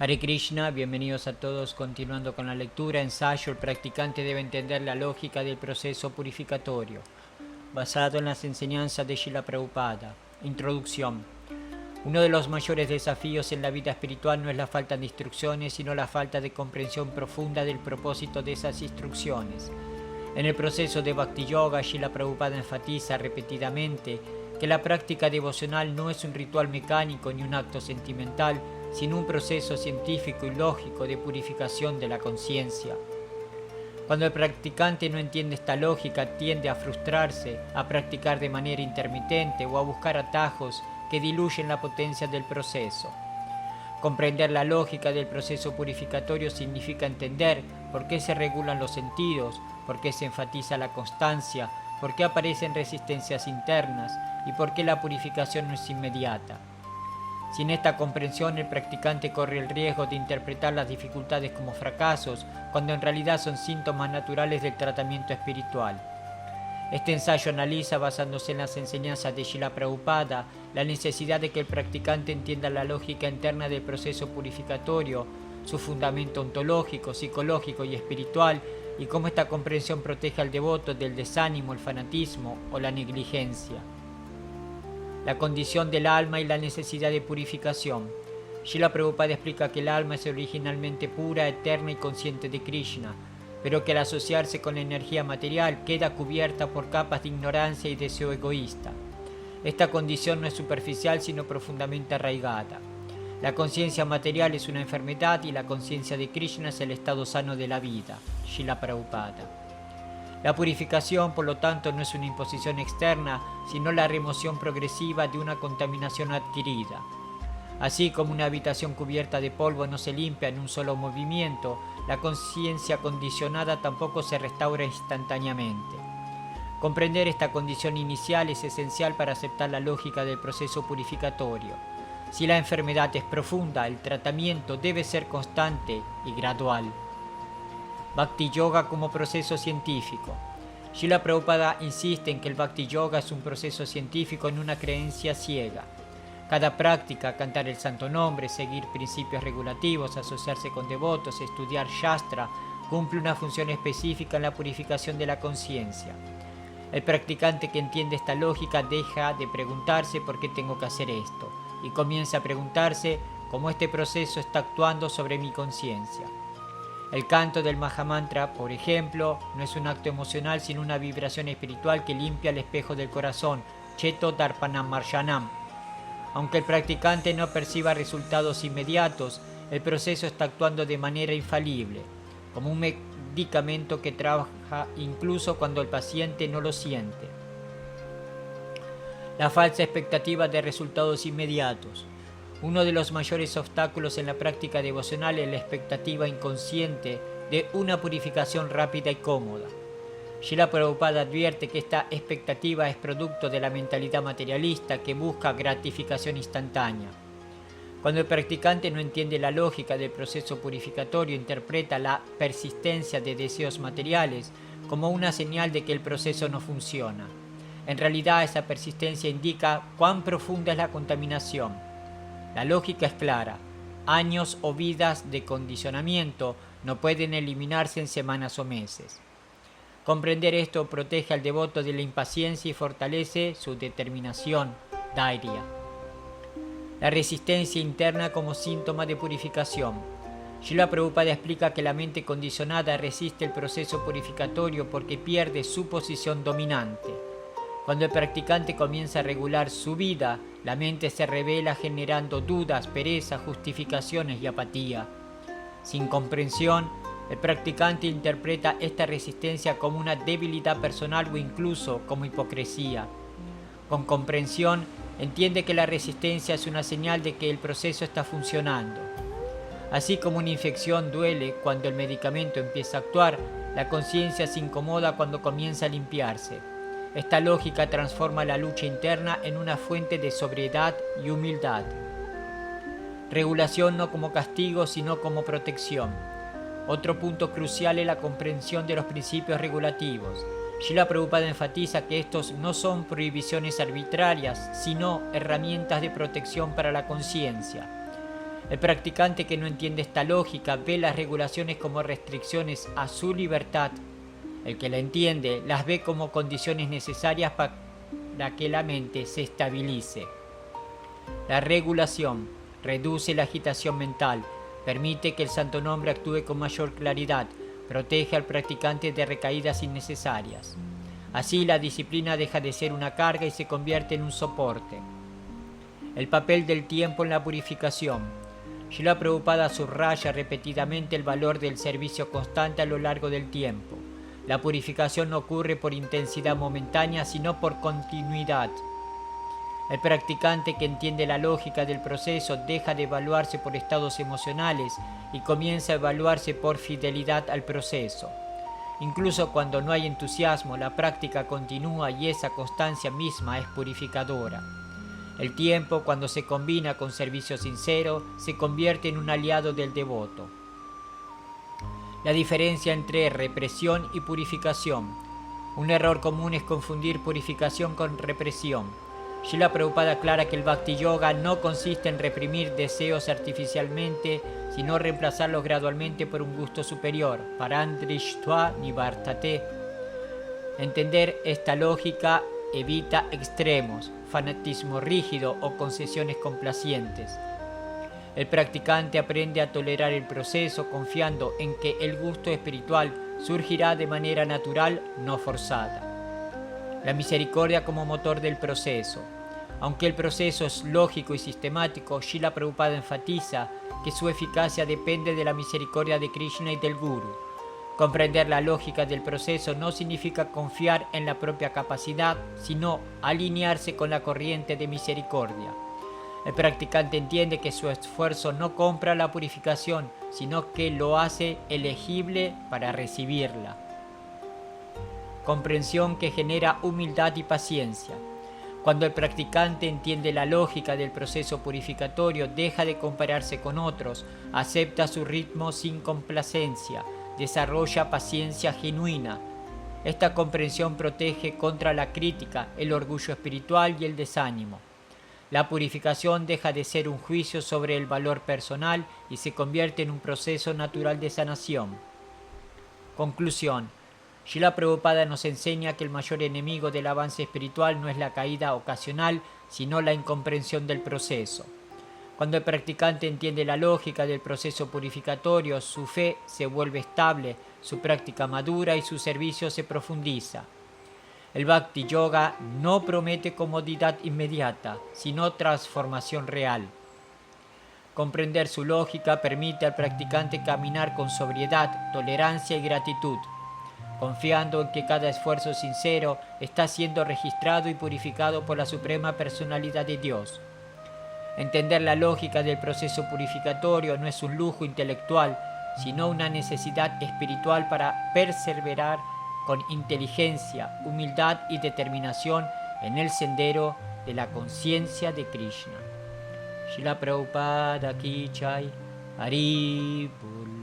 Hare Krishna, bienvenidos a todos. Continuando con la lectura, ensayo, el practicante debe entender la lógica del proceso purificatorio, basado en las enseñanzas de Srila Prabhupada. Introducción. Uno de los mayores desafíos en la vida espiritual no es la falta de instrucciones, sino la falta de comprensión profunda del propósito de esas instrucciones. En el proceso de Bhakti Yoga, Srila Prabhupada enfatiza repetidamente que la práctica devocional no es un ritual mecánico ni un acto sentimental, sino un proceso científico y lógico de purificación de la conciencia. Cuando el practicante no entiende esta lógica, tiende a frustrarse, a practicar de manera intermitente o a buscar atajos que diluyen la potencia del proceso. Comprender la lógica del proceso purificatorio significa entender por qué se regulan los sentidos, por qué se enfatiza la constancia, por qué aparecen resistencias internas y por qué la purificación no es inmediata. Sin esta comprensión, el practicante corre el riesgo de interpretar las dificultades como fracasos, cuando en realidad son síntomas naturales del tratamiento espiritual. Este ensayo analiza, basándose en las enseñanzas de Srila Prabhupada, la necesidad de que el practicante entienda la lógica interna del proceso purificatorio, su fundamento ontológico, psicológico y espiritual, y cómo esta comprensión protege al devoto del desánimo, el fanatismo o la negligencia. La condición del alma y la necesidad de purificación. Srila Prabhupada explica que el alma es originalmente pura, eterna y consciente de Krishna, pero que al asociarse con la energía material queda cubierta por capas de ignorancia y deseo egoísta. Esta condición no es superficial, sino profundamente arraigada. La conciencia material es una enfermedad y la conciencia de Krishna es el estado sano de la vida. Srila Prabhupada. La purificación, por lo tanto, no es una imposición externa, sino la remoción progresiva de una contaminación adquirida. Así como una habitación cubierta de polvo no se limpia en un solo movimiento, la conciencia condicionada tampoco se restaura instantáneamente. Comprender esta condición inicial es esencial para aceptar la lógica del proceso purificatorio. Si la enfermedad es profunda, el tratamiento debe ser constante y gradual. Bhakti Yoga como proceso científico. Srila Prabhupada insiste en que el Bhakti Yoga es un proceso científico en una creencia ciega. Cada práctica, cantar el santo nombre, seguir principios regulativos, asociarse con devotos, estudiar Shastra, cumple una función específica en la purificación de la conciencia. El practicante que entiende esta lógica deja de preguntarse por qué tengo que hacer esto y comienza a preguntarse cómo este proceso está actuando sobre mi conciencia. El canto del Mahamantra, por ejemplo, no es un acto emocional sino una vibración espiritual que limpia el espejo del corazón, Cheto Darpanam Marshanam. Aunque el practicante no perciba resultados inmediatos, el proceso está actuando de manera infalible, como un medicamento que trabaja incluso cuando el paciente no lo siente. La falsa expectativa de resultados inmediatos. Uno de los mayores obstáculos en la práctica devocional es la expectativa inconsciente de una purificación rápida y cómoda. Srila Prabhupada advierte que esta expectativa es producto de la mentalidad materialista que busca gratificación instantánea. Cuando el practicante no entiende la lógica del proceso purificatorio, interpreta la persistencia de deseos materiales como una señal de que el proceso no funciona. En realidad, esa persistencia indica cuán profunda es la contaminación. La lógica es clara. Años o vidas de condicionamiento no pueden eliminarse en semanas o meses. Comprender esto protege al devoto de la impaciencia y fortalece su determinación, dhairya. La resistencia interna como síntoma de purificación. Srila Prabhupada explica que la mente condicionada resiste el proceso purificatorio porque pierde su posición dominante. Cuando el practicante comienza a regular su vida, la mente se revela generando dudas, pereza, justificaciones y apatía. Sin comprensión, el practicante interpreta esta resistencia como una debilidad personal o incluso como hipocresía. Con comprensión, entiende que la resistencia es una señal de que el proceso está funcionando. Así como una infección duele cuando el medicamento empieza a actuar, la conciencia se incomoda cuando comienza a limpiarse. Esta lógica transforma la lucha interna en una fuente de sobriedad y humildad. Regulación no como castigo, sino como protección. Otro punto crucial es la comprensión de los principios regulativos. Srila Prabhupada enfatiza que estos no son prohibiciones arbitrarias, sino herramientas de protección para la conciencia. El practicante que no entiende esta lógica ve las regulaciones como restricciones a su libertad. El que la entiende las ve como condiciones necesarias para que la mente se estabilice. La regulación reduce la agitación mental, permite que el santo nombre actúe con mayor claridad, protege al practicante de recaídas innecesarias. Así la disciplina deja de ser una carga y se convierte en un soporte. El papel del tiempo en la purificación. Srila Prabhupada subraya repetidamente el valor del servicio constante a lo largo del tiempo. La purificación no ocurre por intensidad momentánea, sino por continuidad. El practicante que entiende la lógica del proceso deja de evaluarse por estados emocionales y comienza a evaluarse por fidelidad al proceso. Incluso cuando no hay entusiasmo, la práctica continúa y esa constancia misma es purificadora. El tiempo, cuando se combina con servicio sincero, se convierte en un aliado del devoto. La diferencia entre represión y purificación. Un error común es confundir purificación con represión. Srila Prabhupada aclara que el Bhakti Yoga no consiste en reprimir deseos artificialmente, sino reemplazarlos gradualmente por un gusto superior, parandrishtva nivartate. Entender esta lógica evita extremos, fanatismo rígido o concesiones complacientes. El practicante aprende a tolerar el proceso confiando en que el gusto espiritual surgirá de manera natural, no forzada. La misericordia como motor del proceso. Aunque el proceso es lógico y sistemático, Srila Prabhupada enfatiza que su eficacia depende de la misericordia de Krishna y del Guru. Comprender la lógica del proceso no significa confiar en la propia capacidad, sino alinearse con la corriente de misericordia. El practicante entiende que su esfuerzo no compra la purificación, sino que lo hace elegible para recibirla. Comprensión que genera humildad y paciencia. Cuando el practicante entiende la lógica del proceso purificatorio, deja de compararse con otros, acepta su ritmo sin complacencia, desarrolla paciencia genuina. Esta comprensión protege contra la crítica, el orgullo espiritual y el desánimo. La purificación deja de ser un juicio sobre el valor personal y se convierte en un proceso natural de sanación. Conclusión. Srila Prabhupada nos enseña que el mayor enemigo del avance espiritual no es la caída ocasional, sino la incomprensión del proceso. Cuando el practicante entiende la lógica del proceso purificatorio, su fe se vuelve estable, su práctica madura y su servicio se profundiza. El Bhakti Yoga no promete comodidad inmediata, sino transformación real. Comprender su lógica permite al practicante caminar con sobriedad, tolerancia y gratitud, confiando en que cada esfuerzo sincero está siendo registrado y purificado por la Suprema Personalidad de Dios. Entender la lógica del proceso purificatorio no es un lujo intelectual, sino una necesidad espiritual para perseverar con inteligencia, humildad y determinación en el sendero de la conciencia de Krishna. Srila Prabhupada Ki Jai. Hari Bol.